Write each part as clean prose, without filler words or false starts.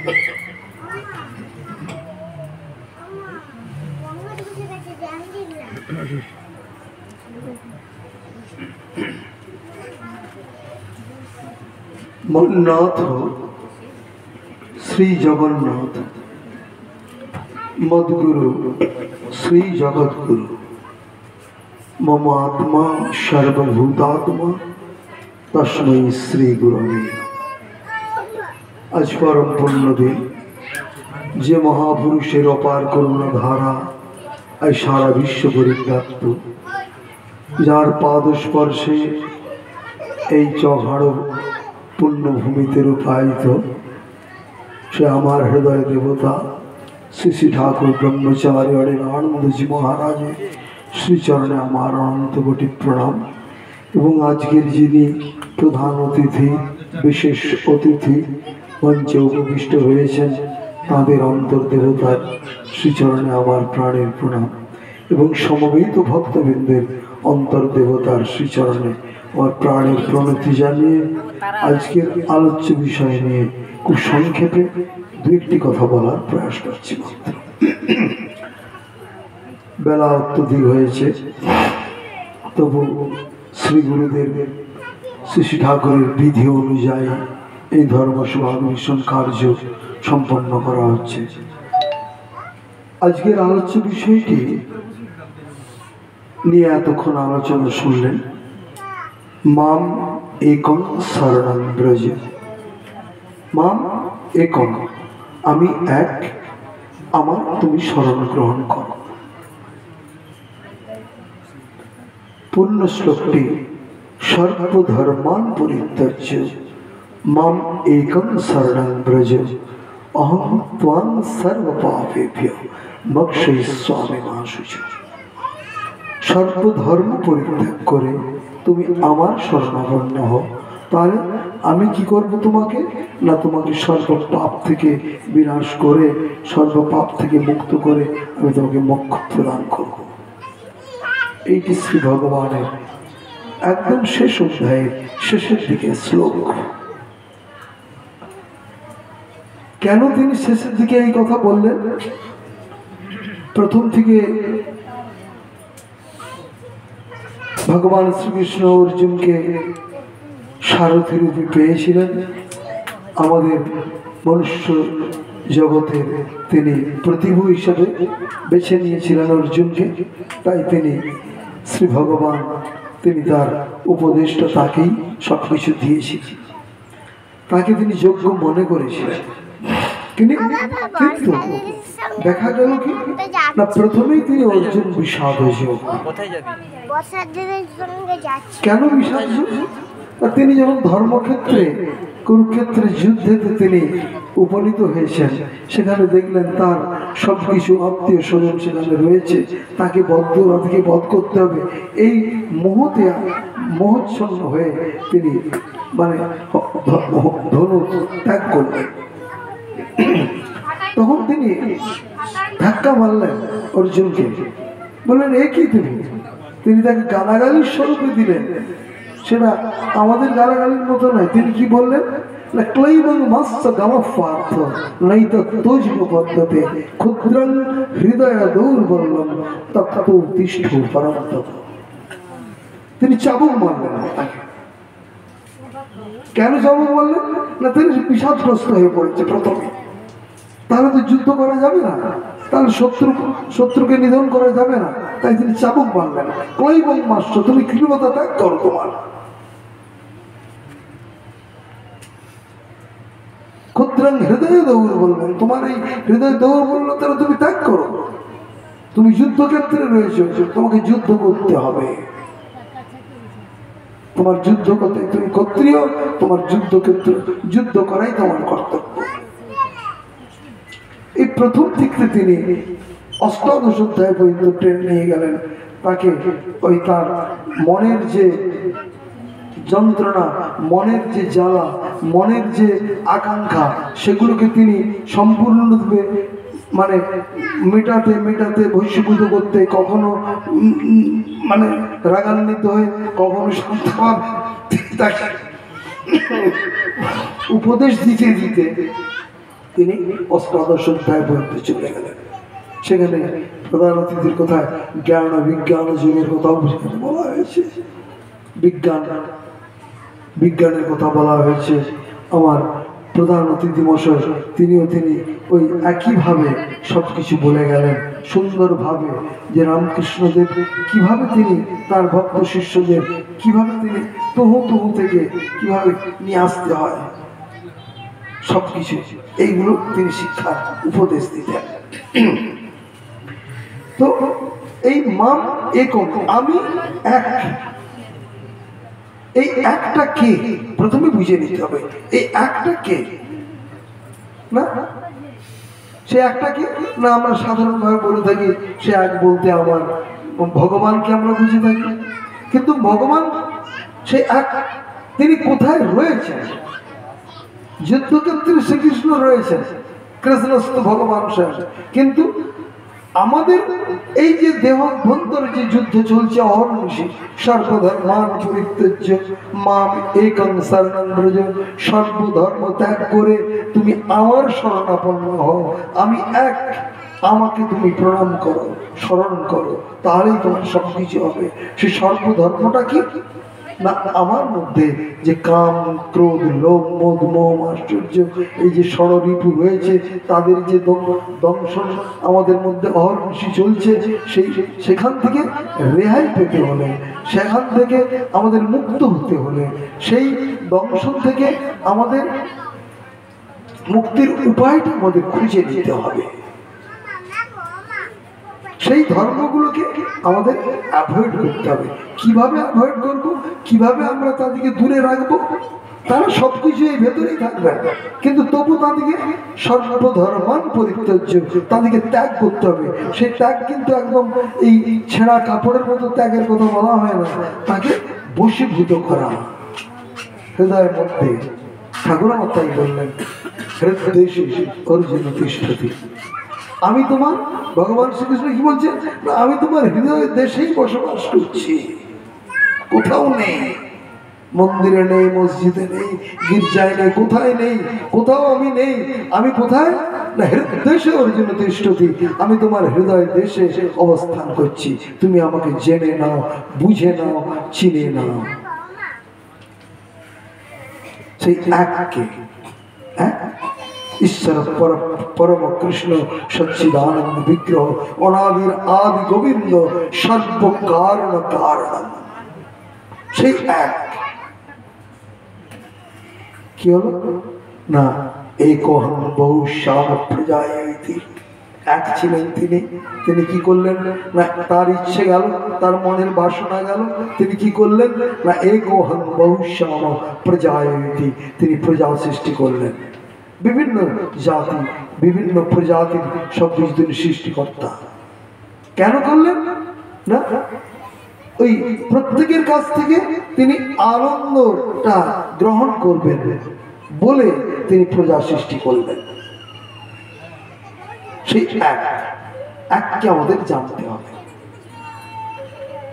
मन्नाथ श्री जगन्नाथ मद्गुरु श्री जगद्गुरु मम आत्मा सर्वभूतात्मा तस्मै श्री गुरवे। आज परम पुण्य दिन जे महापुरुषेर अपार करुणा धारा आज सारा विश्व परिव्याप्त, जार पादस्पर्शे এই চৌহাড় पुण्यभूमिते रूपायित से आमार हृदय देवता श्री श्री ठाकुर ब्रह्मचारी अनिलानंद जी महाराज श्रीचरणे आमार अनंत कोटि प्रणाम। एवं आजकेर जिनि प्रधान अतिथि विशेष अतिथि मंचे उपविष्ट हयेछेन तादेर अंतर देवतार श्रीचरणे आमार प्राणेर प्रणाम एवं समवेत भक्तबृंदेर अंतर देवतार श्रीचरणे और प्राणेर प्रणति जानिए आजकेर आलोच्य विषय निये खूब संक्षेपे दु एकटी कथा बलार प्रयास करछि। मात्र बेला अत्यधिक हयेछे, तबु श्री गुरुदेव श्री श्री ठाकुरेर विधि अनुयायी এই ধর্ম সমাবেশন কার্য সম্পন্ন করা হচ্ছে। আজকের আলোচ্য বিষয়টি নিয়ে এতক্ষণ আলোচনা শুনলেন। माम एकं शरणं ब्रज, माम एकं आमी एक आमार तुमी शरण ग्रहण करो। पूर्ण श्लोकटी सर्वधर्मान् परित्यज्य माम एकं शरणं ब्रज अहं त्वां सर्वपापेभ्यो मोक्षयिष्यामि मा शुचि। सर्वधर्म परित्याग करे তুমি আমার শরণাপন্ন হও, তাহলে আমি কি করব তোমাকে না তোমাকে সর্ব পাপ থেকে বিনাশ করে সর্ব পাপ থেকে মুক্ত করে আমি তোমাকে মোক্ষ প্রদান করব। এইটি শ্রী ভগবানের একদম শেষ অধ্যায়ের শেষের দিকে শ্লোক। কেন তিনি শেষের দিকে এই কথা বললেন? প্রথম থেকে भगवान श्रीकृष्ण अर्जुन के सारथी रूपे पेয়েছিলেন। আমাদের মনুষ্য জগতে তিনি প্রতিভু হিসেবে বেছে নিয়েছিলেন অর্জুনকে। তাই তিনি শ্রী ভগবান তিনি তার উপদেশটা তাকেই সবকিছু দিয়েছিলেন, তাকে তিনি যোগ্য মনে করেছিলেন। কিন্তু দেখা গেল কি না, প্রথমেই তিনি অর্জুন বিষাদ যোগ। কেন বিষাদ যোগ? তিনি যখন ধর্মক্ষেত্রে কুরুক্ষেত্রে যুদ্ধেতে তিনি উপনীত হয়েছেন, সেখানে দেখলেন তার সবকিছু আত্মীয় স্বজন সেখানে রয়েছে, তাকে বধ করতে হবে। এই মোহতে মোহচ্ছন্ন হয়ে তিনি মানে ধনু ত্যাগ করলেন। তখন তিনি ধাক্কা মারলেন অর্জুনকে, বললেন এ কি তুমি? তিনি তাকে গালাগালির স্বরূপে দিলেন। সেটা আমাদের গালাগালির মতো নয়। তিনি কি বললেন? ক্লৈবং মাস্য গামফার্থ নৈত তোজব পদ্ধতে ক্ষুদ্রং হৃদয় দৌর্বল্যম তত্ত্ব তিষ্ঠ পরমতপ। তিনি চাবুক মারলেন তাকে। কেন চাবুক মারলেন না? তিনি বিষাদগ্রস্ত হয়ে পড়েছে প্রথমে। তাহলে তো যুদ্ধ করা যাবে না, তাহলে শত্রুকে নিধন করা যাবে না। তাই তিনি চাবুক মারলেন। ক্লৈবং মাস্য, তুমি কৃপণতা ত্যাগ করো। তোমার ক্ষুদ্রং হৃদয় দৌর্বল্যম, তোমার এই হৃদয় দৌর্বল্যতা তুমি ত্যাগ করো। তুমি যুদ্ধক্ষেত্রে রয়েছে, তোমাকে যুদ্ধ করতে হবে। তোমার যুদ্ধ করতে, তুমি ক্ষত্রিয়, তোমার যুদ্ধক্ষেত্রে যুদ্ধ করাই তোমার কর্তব্য। এই প্রথম থেকে তিনি অষ্টাদশ অধ্যায় পর্যন্ত ট্রেন নিয়ে গেলেন। তাকে ওই তার মনের যে যন্ত্রণা, মনের যে জ্বালা, মনের যে আকাঙ্ক্ষা, সেগুলোকে তিনি সম্পূর্ণরূপে মানে মেটাতে মেটাতে বহিষ্কৃত করতে, কখনো মানে রাগান্বিত হয়ে, কখনো শান্তভাবে তাকে উপদেশ দিতে দিতে তিনি অষ্টাদশ অধ্যায় পর্যন্ত চলে গেলেন। সেখানে প্রধান অতিথির কথায় জ্ঞান ও বিজ্ঞান যুগের কথাও সেখানে বলা হয়েছে, বিজ্ঞানের কথা বলা হয়েছে। আমার প্রধান অতিথি মশাই তিনি ওই একইভাবে সবকিছু বলে গেলেন সুন্দরভাবে, যে রামকৃষ্ণদেব কিভাবে তিনি তার ভক্ত শিষ্যদের কিভাবে তিনি তহু থেকে কিভাবে নিয়ে আসতে হয়, সবকিছু এইগুলো তিনি শিক্ষার উপদেশ দিতেন। তো এই মাম একম, আমি এক, এই একটা কে প্রথমে বুঝে নিতে হবে। এই একটা কে না, সে একটা কে না, আমরা সাধারণভাবে বলে থাকি সে এক বলতে আমার ভগবানকে আমরা বুঝে থাকি, কিন্তু ভগবান সে এক, তিনি কোথায় রয়েছেন? যুদ্ধক্ষেত্রে শ্রীকৃষ্ণ রয়েছেন, কৃষ্ণস্থ ভগবান স্বয়ং, কিন্তু আমাদের এই যে দেহভ্যন্তর যে যুদ্ধ চলছে অহর্নিশি, সর্বধর্মান পরিত্যজ্য মাম একং শরণং ব্রজ, সর্বধর্ম ত্যাগ করে তুমি আমার শরণাপন্ন হও, আমি এক, আমাকে তুমি প্রণাম করো, স্মরণ করো, তাহলেই তোমার সবকিছু হবে। সেই সর্বধর্মটা কি না, আমার মধ্যে যে কাম ক্রোধ লোভ মোদ মোহ আশ্চর্য এই যে ষড়রিপু রয়েছে, তাদের যে দংশন আমাদের মধ্যে অহর্নিশি চলছে, সেখান থেকে রেহাই পেতে হলে, সেখান থেকে আমাদের মুক্ত হতে হলে, সেই দংশন থেকে আমাদের মুক্তির উপায়টা আমাদের খুঁজে নিতে হবে। সেই ধর্মগুলোকে আমাদের অ্যাভয়েড করতে হবে। কিভাবে অ্যাভয়েড করবো, কিভাবে আমরা তাদেরকে দূরে রাখবো? তারা সবকিছু এই ভেতরেই থাকবে, কিন্তু তবু তাদেরকে সর্বধর্মান পরিত্যজ্য, তাদেরকে ত্যাগ করতে হবে। সেই ত্যাগ কিন্তু একদম এই ছেঁড়া কাপড়ের মতো ত্যাগের কথা বলা হয় না, তাকে বশীভূত করা হৃদয়ের মধ্যে। ঠাকুর আমার তাই বললেন, হৃদদেশে অর্জুন তিষ্ঠতি, আমি তোমার, ভগবান শ্রীকৃষ্ণ কি বলছেন, আমি তোমার হৃদয়ের দেশেই বসবাস করছি, কোথাও নেই, মন্দিরে নেই, মসজিদে নেই, গির্জায় নেই, কোথায় নেই, কোথাও আমি নেই। আমি কোথায় না, হৃদদেশে অর্জুন তিষ্ঠতি, আমি তোমার হৃদয়ের দেশে অবস্থান করছি, তুমি আমাকে জেনে নাও, বুঝে নাও, চিনে নাও। সেই এককে ঈশ্বর পরম কৃষ্ণ সচ্চিদানন্দ বিগ্রহ অনাদির আদি গোবিন্দ সর্বকারণ কারণ, সেই এক কি হলো না, একোহং বহু শ্যাম প্রজায়, এক ছিলেন তিনি। তিনি কি করলেন না, তার ইচ্ছে গেল, তার মনের বাসনা গেল, তিনি কি করলেন না, একোহং বহু শ্যাম প্রজায়, তিনি প্রজা সৃষ্টি করলেন। বিভিন্ন জাতি, বিভিন্ন প্রজাতির সব কিছু সৃষ্টিকর্তা। কেন করলেন না, ওই প্রত্যেকের কাছ থেকে তিনি আনন্দটা গ্রহণ করবেন বলে তিনি প্রজা সৃষ্টি করলেন। সেই এককে আমাদের জানতে হবে।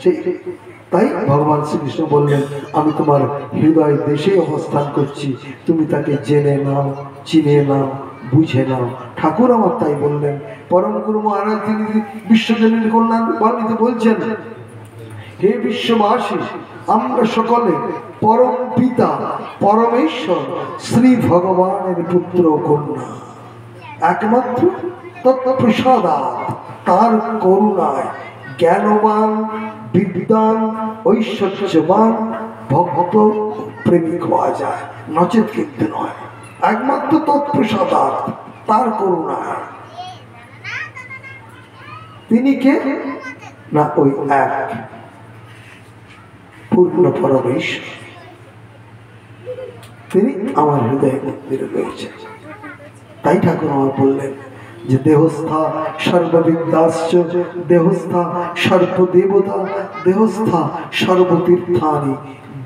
সেই তাই ভগবান শ্রীকৃষ্ণ বললেন, আমি তোমার হৃদয় দেশে অবস্থান করছি, তুমি তাকে জেনে নাও, চিনে নাও, বুঝে নাও। ঠাকুর আমার তাই বললেন। পরম গুরু মহারাজ তিনি বিশ্বজনীন কল্যাণ বাণীতে বলছেন, হে বিশ্ববাসী, আমরা সকলে পরম পিতা পরমেশ্বর শ্রী ভগবানের পুত্র কন্যা, একমাত্র তৎপ্রসাদাৎ, তার করুণায় জ্ঞানবান, বিদ্বান, ঐশ্বর্যবান ভক্ত প্রেমিক হওয়া যায়, নচেত কিন্তু নয়। একমাত্র তৎপ্রসাদাৎ, তার করুণায়। তিনি কে না, ওই এক পূর্ণ পরমেশ্বর, তিনি আমার হৃদয় মন্দিরে রয়েছে। তাই ঠাকুর আমার বললেন যে দেহস্থা সর্ববিদ্যাশ্চ, দেহস্থা সর্বদেবতা, দেহস্থা সর্বতীর্থানি,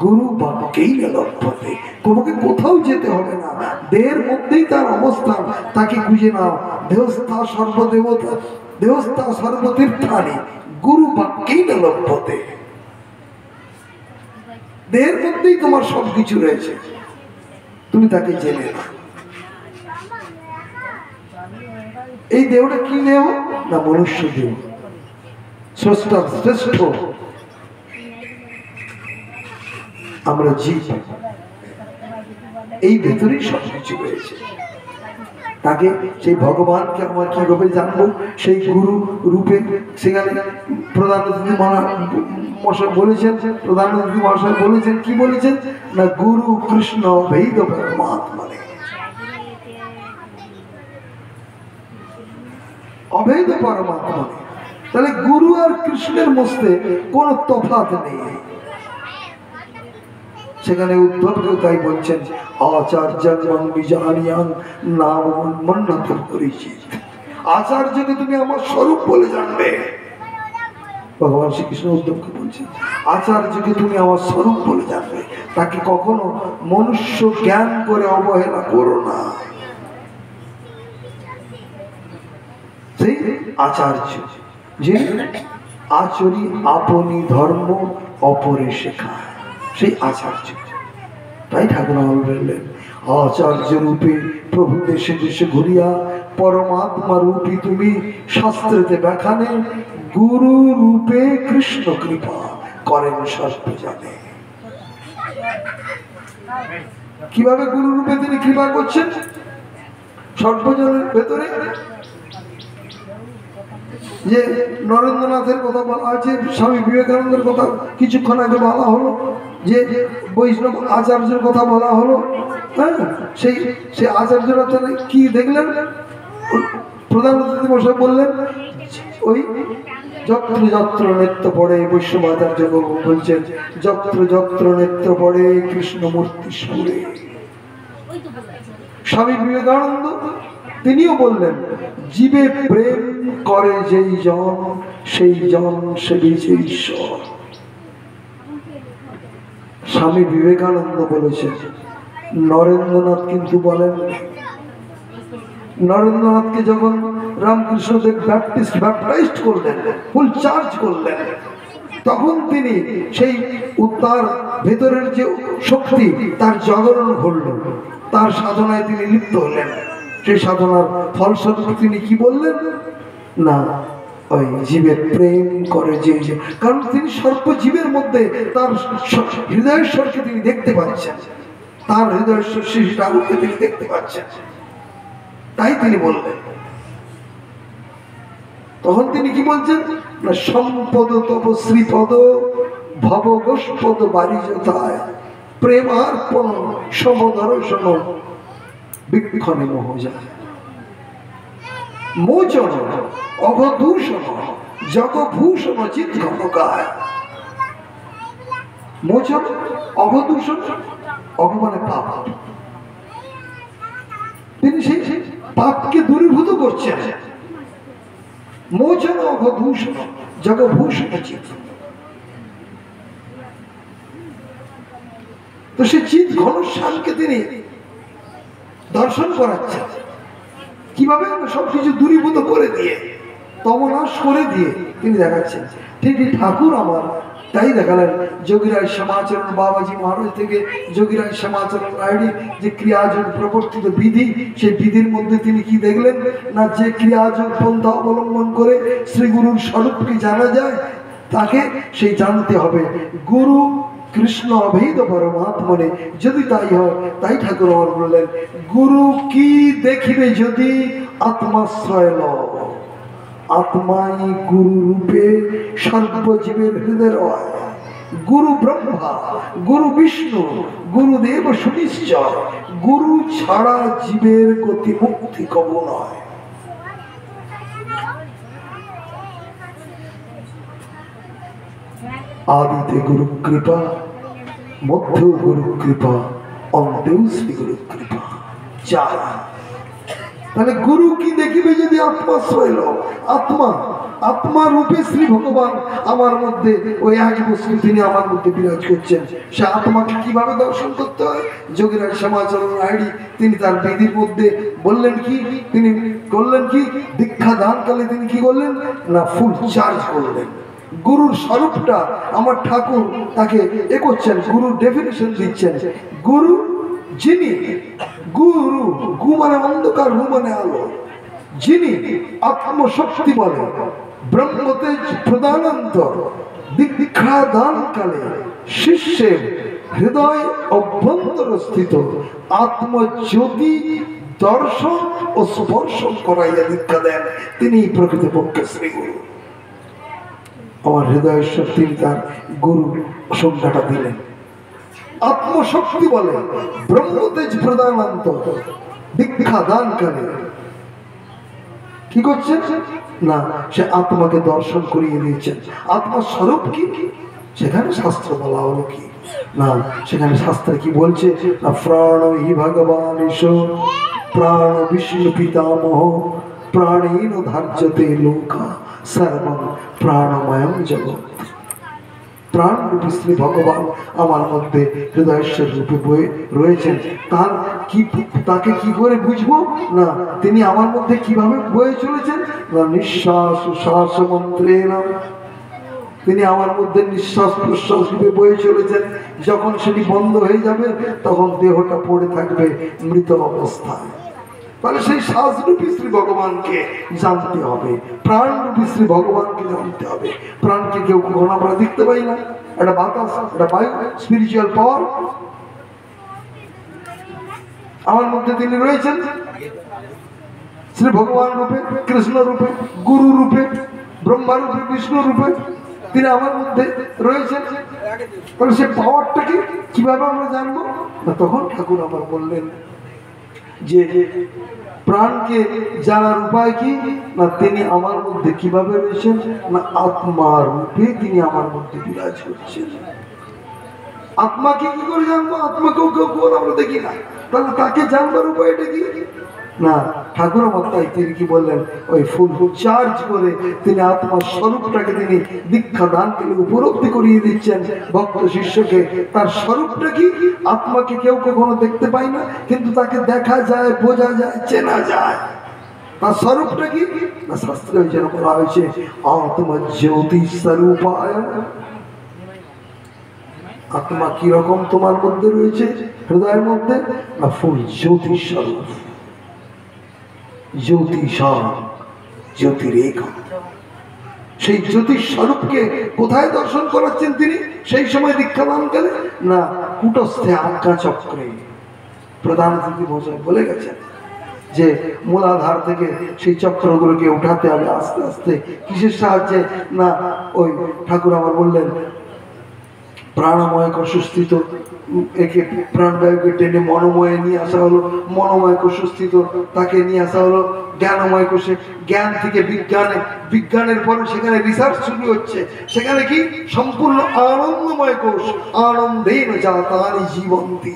গুরু বাক্যেই লভ্যতে। তোমাকে কোথাও যেতে হবে না, দেহের মধ্যেই তার অবস্থান, তাকে খুঁজে নাও। দেহস্থা সর্বদেবতা, দেহস্থা সর্বতীর্থানি, গুরু বাক্যেই লভ্যতে। দেহের মধ্যেই তোমার সবকিছু রয়েছে, তুমি তাকে জেনে নাও। এই দেহটা কি দেহ না মনুষ্য দেহ, স্রষ্টার শ্রেষ্ঠ আমরা জীব, এই ভেতরেই সবকিছু রয়েছে। তাকে সেই ভগবানকে আমরা কিভাবে জানবো? সেই গুরু রূপে। সেখানে প্রধান অতিথি মহাশয় বলেছেন, প্রধান অতিথি মহাশয় বলেছেন, কি বলেছেন না গুরু কৃষ্ণ ভেদ পরমাত্মা, অভেদ পরমাত্মা। তাহলে গুরু আর কৃষ্ণের মধ্যে কোনো তফাৎ নেই। সেখানে উদ্ধবকেও তাই বলছেন, আচার্যং বিজানিয়াং নাম মন্নত পরিচিত। আচার্যকে তুমি আমার স্বরূপ বলে জানবে। ভগবান শ্রীকৃষ্ণ উদ্ধবকে বলছেন, আচার্যকে তুমি আমার স্বরূপ বলে জানবে। তাকে কখনো মনুষ্য জ্ঞান করে অবহেলা করো না। সেই আচার্য যে আচরি আপনি ধর্ম অপরে শেখায়, সেই আচার্য। তাই ঠাকুর আমার বললেন, আচার্য রূপে প্রভু দেশে দেশে ঘুরিয়া পরমাত্মা রূপী তুমি শাস্ত্রেতে ব্যাখানে গুরু রূপে কৃষ্ণ কৃপা করেন সর্ব জানে। কিভাবে গুরু রূপে তিনি কৃপা করছেন সর্বজনের ভেতরে? যে নরেন্দ্রনাথের কথা বলা আছে, স্বামী বিবেকানন্দের কথা কিছুক্ষণ আগে বলা হলো, যে বৈষ্ণব আচার্যের কথা বলা হলো। হ্যাঁ, সেই আচার্যরা কি দেখলেন? প্রধান অতিথি মশাই বললেন, ওই যত্র যত্র নৃত্য পড়ে, বৈষ্ণব আচার্য বলছেন, যত্র যত্র নৃত্য পড়ে কৃষ্ণমূর্তি সুরে। স্বামী বিবেকানন্দ তিনিও বললেন, জীবে প্রেম করে যেই জন সেই জন সেবিছে ঈশ্বর। স্বামী বিবেকানন্দ বলেছেন, নরেন্দ্রনাথ কিন্তু বলেন। নরেন্দ্রনাথকে যখন রামকৃষ্ণদেব ব্যাপটাইজড করলেন, ফুল চার্জ করলেন, তখন তিনি সেই তার ভেতরের যে শক্তি তার জাগরণ ঘটল, তার সাধনায় তিনি লিপ্ত হলেন। সেই সাধনার ফলস্বরূপ তিনি কি বললেন না, ওই জীবের প্রেম করে যে, কারণ তিনি সর্বজীবের মধ্যে তার হৃদয়েশ্বরকে তিনি দেখতে পাচ্ছেন, তার হৃদয়েশ্বর শ্রী ঠাকুরকে তিনি দেখতে পাচ্ছেন। তাই তিনি বললেন, তখন তিনি কি বলছেন না, সম্পদ তব শ্রীপদ ভব গোষ্পদ বাড়ি যথায় প্রেমার্পণ সমদর্শন বিক্ষণে মোহ যায়। মোচন অঘদূষণ জগভূষণ চিৎ ঘনকায়। মোচন অঘদূষণ, অঘ মানে পাপ, তিনি সেই পাপকে দূরীভূত করছেন। মোচন অঘদূষণ জগভূষণ চিৎ, তো সে চিৎ ঘনশ্যামকে তিনি দর্শন করাচ্ছেন। কিভাবে? সবকিছু দূরীভূত করে দিয়ে, তমনাশ করে দিয়ে তিনি দেখাচ্ছেন। ঠিকই ঠাকুর আমার তাই দেখালেন। যোগীরাজ শ্যামাচরণ বাবাজি মহারাজ থেকে যোগীরাজ শ্যামাচরণ রায়ডি যে ক্রিয়াযোগ প্রবর্তিত বিধি, সেই বিধির মধ্যে তিনি কি দেখলেন না, যে ক্রিয়াযোগ পন্থা অবলম্বন করে শ্রী গুরুর স্বরূপকে জানা যায়, তাকে সেই জানতে হবে গুরু কৃষ্ণ অভেদ পরমাত্মনে। যদি তাই হয়, তাই ঠাকুর আমার বললেন, গুরু কি দেখিবে যদি আত্মাশ্রয় ল, আত্মাই গুরু রূপে সর্বজীবের হৃদয়। গুরু ব্রহ্মা, গুরু বিষ্ণু, গুরুদেব সুনিশ্চয়, গুরু ছাড়া জীবের গতি মুক্তি কব নয়। আদিতে গুরু কৃপা, মধ্যেও গুরু কৃপা, অন্তেও শ্রী গুরু কৃপা চাই। তাহলে গুরু কি দেখিবে যদি আত্মাশ্রয় ল, আত্মা, আত্মা রূপে শ্রী ভগবান আমার মধ্যে, ওই এক বস্তু তিনি আমার মধ্যে বিরাজ করছেন। সে আত্মাকে কিভাবে দর্শন করতে হয়? যোগীরাজ শ্যামাচরণ রায়ডি তিনি তার বিধির মধ্যে বললেন কি, তিনি করলেন কি, দীক্ষা দানকালে তিনি কি করলেন না, ফুল চার্জ করলেন। গুরুর স্বরূপটা আমার ঠাকুর তাকে এ করছেন, গুরুর ডেফিনেশন দিচ্ছেন। গুরু যিনি, গুরু, গু মানে অন্ধকার, রু মানে আলো, যিনি আত্মশক্তি বলে ব্রহ্মতেজ প্রদানান্তর দীক্ষা দানকালে শিষ্যের হৃদয় অভ্যন্তরস্থিত আত্মজ্যোতি দর্শন ও স্পর্শন করাইয়া দীক্ষা দেন, তিনি প্রকৃতপক্ষে শ্রীগুরু। আমার হৃদয়েশ্বর তিনি তার গুরু সংজ্ঞাটা দিলেন। আত্মশক্তি বলে ব্রহ্মতেজ প্রদানান্তর দীক্ষা দানকালে কি করছেন না, সে আত্মাকে দর্শন করিয়ে দিয়েছেন। আত্মার স্বরূপ কি, সেখানে শাস্ত্র বলা হলো কি না, সেখানে শাস্ত্রে কি বলছে না, প্রাণ হি ভগবান ঈশ্বর প্রাণ বিষ্ণু পিতামহ প্রাণীন ধার্যতে লোকা সর্বং প্রাণময়ম জগৎ। প্রাণ রূপী শ্রী ভগবান আমার মধ্যে হৃদয়েশ্বর রূপে বয়ে রয়েছেন। তার কি, তাকে কি করে বুঝবো না, তিনি আমার মধ্যে কিভাবে বয়ে চলেছেন না, নিঃশ্বাস শ্বাস মন্ত্রে না, তিনি আমার মধ্যে নিঃশ্বাস প্রশ্বাস রূপে বয়ে চলেছেন। যখন সেটি বন্ধ হয়ে যাবে তখন দেহটা পড়ে থাকবে মৃত অবস্থায়। তাহলে সেই শ্বাসরূপী শ্রী ভগবানকে জানতে হবে, প্রাণরূপী শ্রী ভগবানকে জানতে হবে। প্রাণকে কেউ কখনো আমরা দেখতে পাই না, একটা বাতাস, একটা বায়ু, স্পিরিচুয়াল পাওয়ার আমার মধ্যে তিনি রয়েছেন শ্রী ভগবান রূপে, কৃষ্ণ রূপে, গুরু রূপে, ব্রহ্মা রূপে, বিষ্ণু রূপে তিনি আমার মধ্যে রয়েছেন। তাহলে সে পাওয়ারটাকে কিভাবে আমরা জানবো না, তখন ঠাকুর আমার বললেন যে প্রাণকে জানার উপায় কি না, তিনি আমার মধ্যে কিভাবে রয়েছেন না, আত্মার রূপে তিনি আমার মধ্যে বিরাজ করছেন। আত্মাকে কি করে জানবো, আত্মাকেও কেউ আমরা দেখি না, তাহলে তাকে জানবার উপায়টা কি না, ঠাকুর আমার তাই তিনি কি বললেন, ওই ফুল চার্জ করে তিনি আত্মার স্বরূপটাকে তিনি দীক্ষা দান করে উপলব্ধি করিয়ে দিচ্ছেন ভক্ত শিষ্যকে। তার স্বরূপটা কি, আত্মাকে কেউ কখনো দেখতে পায় না, কিন্তু তাকে দেখা যায়, বোঝা যায়, চেনা যায়। তার স্বরূপটা কি না, শাস্ত্রে ওই যেন বলা হয়েছে আত্মা জ্যোতি স্বরূপায়। আত্মা কিরকম তোমার মধ্যে রয়েছে হৃদয়ের মধ্যে না, ফুল জ্যোতি স্বরূপ, জ্যোতিষাং জ্যোতিরেখা। সেই জ্যোতিষ স্বরূপকে কোথায় দর্শন করাচ্ছেন তিনি সেই সময় দীক্ষাদানকালে না, কুটস্থে আজ্ঞা চক্রে। প্রধান অতিথি মহাশয় বলে গেছেন যে মূলাধার থেকে সেই চক্রগুলোকে উঠাতে হবে আস্তে আস্তে। কিসের সাহায্যে না, ওই ঠাকুর আমার বললেন প্রাণময় কোষস্থিত, একে প্রাণবায়ুকে টেনে মনোময়ে নিয়ে আসা হলো, মনোময় কোষস্থিত তাকে নিয়ে আসা হলো জ্ঞানময় কোষে, জ্ঞান থেকে বিজ্ঞানে, বিজ্ঞানের পরে সেখানে রিসার্চ শুরু হচ্ছে, সেখানে কি সম্পূর্ণ আনন্দময় কোষ। আনন্দেন জাতানি জীবন্তি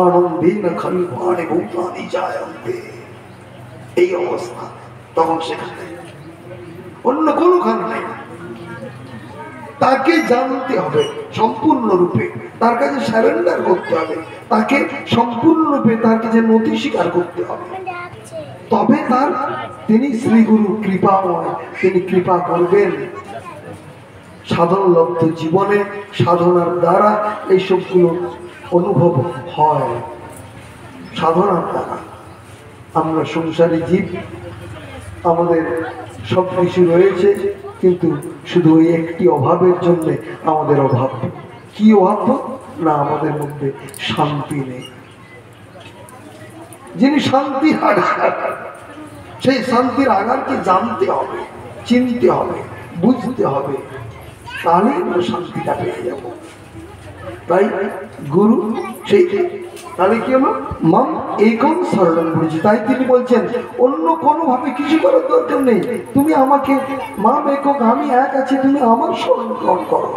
আনন্দেন খলুয়ানি ভূতানি জায়ন্তে, এই অবস্থা। তখন সেখানে অন্য কোনো খান নাই, তাকে জানতে হবে সম্পূর্ণরূপে, তার কাছে সারেন্ডার করতে হবে, তাকে সম্পূর্ণরূপে তার কাছে নথি স্বীকার করতে হবে, তবে তার তিনি শ্রীগুরু কৃপাময়, তিনি কৃপা করবেন। সাধনলব্ধ জীবনে সাধনার দ্বারা এইসবগুলো অনুভব হয়, সাধনার দ্বারা। আমরা সংসারী জীব, আমাদের সব কিছু রয়েছে, কিন্তু শুধু ওই একটি অভাবের জন্য আমাদের অভাব। কি অভাব না, আমাদের মধ্যে শান্তি নেই। যিনি শান্তির আগার, সেই শান্তির আগারকে জানতে হবে, চিনতে হবে, বুঝতে হবে, তাহলেই আমরা শান্তিটা পেয়ে যাব। তাই গুরু সেই, তাহলে কি হলো মাম একম শরণং ভজ। তাই তিনি বলছেন অন্য কোনোভাবে কিছু করার দরকার নেই, তুমি আমাকে মাম একক, আমি এক আছি, তুমি আমার শরণ গ্রহণ করো।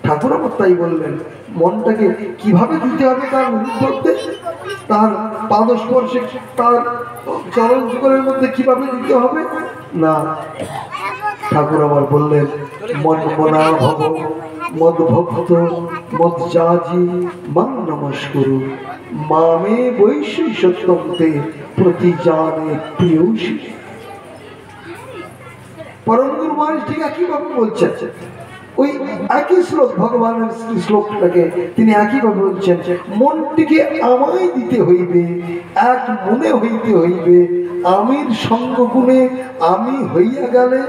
ঠাকুর আমার তাই বললেন মনটাকে কিভাবে দিতে হবে তার মধ্যে, তার পাদস্পর্শে, তার চরণ যুগলের মধ্যে কিভাবে দিতে হবে না, ঠাকুর আমার বললেন মন মনা ভব মদ ভক্ত মদ জাজি মন নমস্কুরু মামে বৈশী সত্যন্তে প্রতি জানে প্রিয়সী। পরম গুরু মহারাজ ঠিক একইভাবে বলছেন, ওই একই শ্লোক, ভগবানের শ্লোকটাকে তিনি একইভাবে বলছেন, মনটিকে আমায় দিতে হইবে, এক মনে হইতে হইবে, আমির সঙ্গগুণে আমি হইয়া গেলে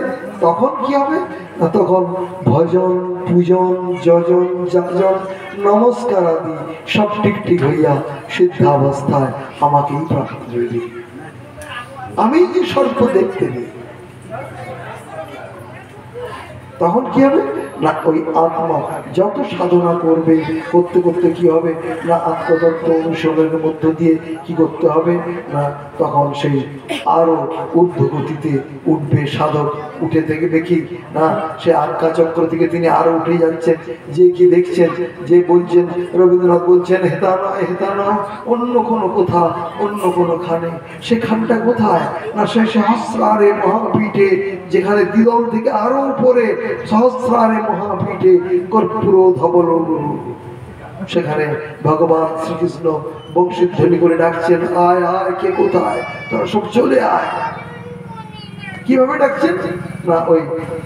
তখন কি হবে না, তখন ভজন পূজন যজন যাজন নমস্কার আদি সব ঠিক হইয়া সিদ্ধাবস্থায় আমাকেই প্রাপ্ত হইবে। আমি যে সর্প দেখতে নেই, তখন কি হবে না, ওই আত্মা যত সাধনা করবে করতে করতে কি হবে না, আত্মতত্ত্ব অনুসরণের মধ্য দিয়ে কি করতে হবে না, তখন সেই আরো ঊর্ধ্বগতিতে উঠবে সাধক। উঠে থেকে দেখি না, সে আজ্ঞা চক্র থেকে তিনি আরো উঠে যাচ্ছেন। যে কি দেখছেন, যে বলছেন, রবীন্দ্রনাথ বলছেন হেতা নয় হেতা নয়, অন্য কোনো কোথা অন্য কোনো খানে। সেখানটা কোথায় না, সে সহস্রারে মহাপীঠে, যেখানে দ্বিদল থেকে আরো উপরে সহস্রারে মহাপীঠে কর্পূর ধবল গুরু, সেখানে ভগবান শ্রীকৃষ্ণ বংশীধ্বনি করে ডাকছেন, আয় আয় কে কোথায়, তোরা সব চলে আয়। কিভাবে ডাকছেন না, ওই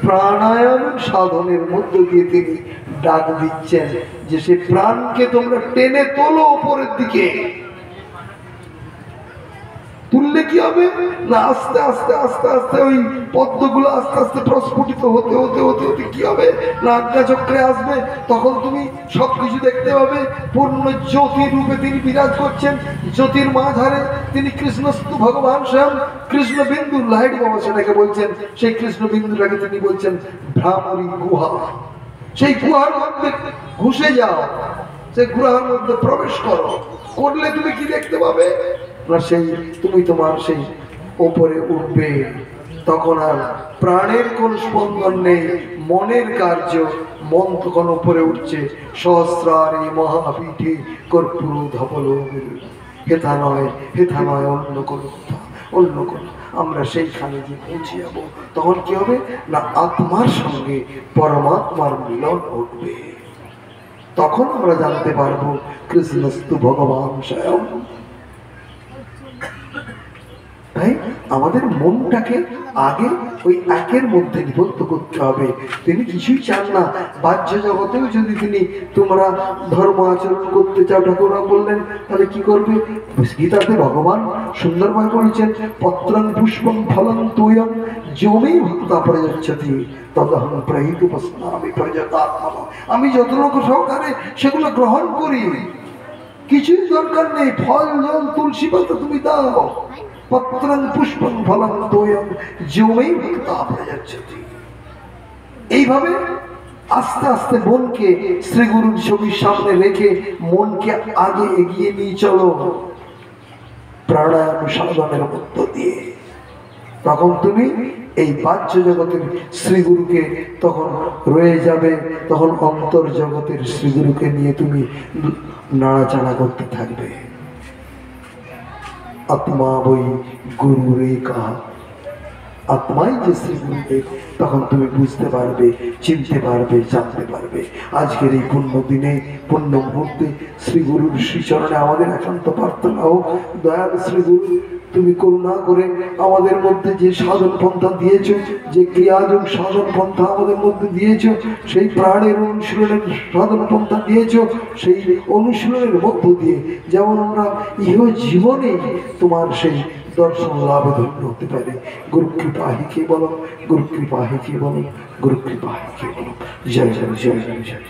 প্রাণায়াম সাধনের মধ্য দিয়ে তিনি ডাক দিচ্ছেন যে সে প্রাণকে তোমরা টেনে তোলো উপরের দিকে। তুললে কি হবে না, আস্তে আস্তে আস্তে আস্তে ওই পদ্মগুলো আস্তে আস্তে প্রস্ফুটিত হতে হতে হতে হতে কি হবে না, আজ্ঞা চক্রে আসবে। তখন তুমি সবকিছু দেখতে পাবে। পূর্ণ জ্যোতি রূপে তিনি বিরাজ করছেন। জ্যোতির মাঝারে তিনি কৃষ্ণস্তু ভগবান স্বয়ং কৃষ্ণ বিন্দু, লাইট বাবা সেটাকে বলছেন। সেই কৃষ্ণ বিন্দুটাকে তিনি বলছেন ভ্রামরী গুহা। সেই গুহার মধ্যে ঘুষে যাও, সেই গুহার মধ্যে প্রবেশ করো, করলে তুমি কি দেখতে পাবে না, সেই তুমি তোমার সেই ওপরে উঠবে। তখন আর প্রাণের কোন স্পন্দন নেই, মনের কার্য, মন তখন উপরে উঠছে। সহস্রারে মহাপীঠে কর্পূর ধবল হেথা নয় হেথা নয়, অন্য কোনো কথা অন্য কোনো। আমরা সেইখানে যে পৌঁছে যাবো, তখন কি হবে না, আত্মার সঙ্গে পরমাত্মার মিলন ঘটবে। তখন আমরা জানতে পারবো কৃষ্ণস্তু ভগবান স্বয়ং। তাই আমাদের মনটাকে আগে ওই একের মধ্যে নিবদ্ধ করতে হবে। তিনি কিছুই চান না বাহ্য জগতেও যদি তিনি তোমরা ধর্ম আচরণ করতে চাও, ঠাকুররা বললেন তাহলে কি করবে। গীতাতে ভগবান সুন্দরভাবে বলেছেন, পত্রং পুষ্পং ফলং তোয়ং জমেই ভক্তা প্রযচ্ছতি তদহং প্রহিত উপস্নামি প্রযতাত্মা। আমি যত্ন সহকারে সেগুলো গ্রহণ করি, কিছুই দরকার নেই, ফল জল তুলসী পাতা তুমি দাও, পত্রং পুষ্পং ফলং তোয়ং জমেই ভক্তা প্রযচ্ছতি। এইভাবে আস্তে আস্তে মনকে শ্রীগুরুর ছবির সামনে রেখে মনকে আগে এগিয়ে নিয়ে চলো প্রাণায়াম সাধনের মধ্য দিয়ে। তখন তুমি এই বাহ্য জগতের শ্রীগুরুকে তখন রয়ে যাবে, তখন অন্তর জগতের শ্রীগুরুকে নিয়ে তুমি নাড়াচাড়া করতে থাকবে। আত্মা বই গুরু রেখা, আত্মাই যে শ্রীগুরুদেব, তখন তুমি বুঝতে পারবে, চিনতে পারবে, জানতে পারবে। আজকের এই পুণ্য দিনে পুণ্য মুহূর্তে শ্রীগুরুর শ্রীচরণে আমাদের একান্ত প্রার্থনা হোক, দয়াল শ্রীগুরু তুমি করুণা করে আমাদের মধ্যে যে সাধন পন্থা দিয়েছ, যে ক্রিয়াযোগ সাধন পন্থা আমাদের মধ্যে দিয়েছ, সেই প্রাণের অনুশীলনের সাধন পন্থা দিয়েছ, সেই অনুশীলনের মধ্য দিয়ে যেমন আমরা ইহ জীবনে তোমার সেই দর্শন লাভে ধন্য হতে পারে। গুরু কৃপা হি কে বলো, গুরু কৃপা হি কে বলো, গুরু কৃপা হি কে বলো। জয় জয় জয় জয় জয়।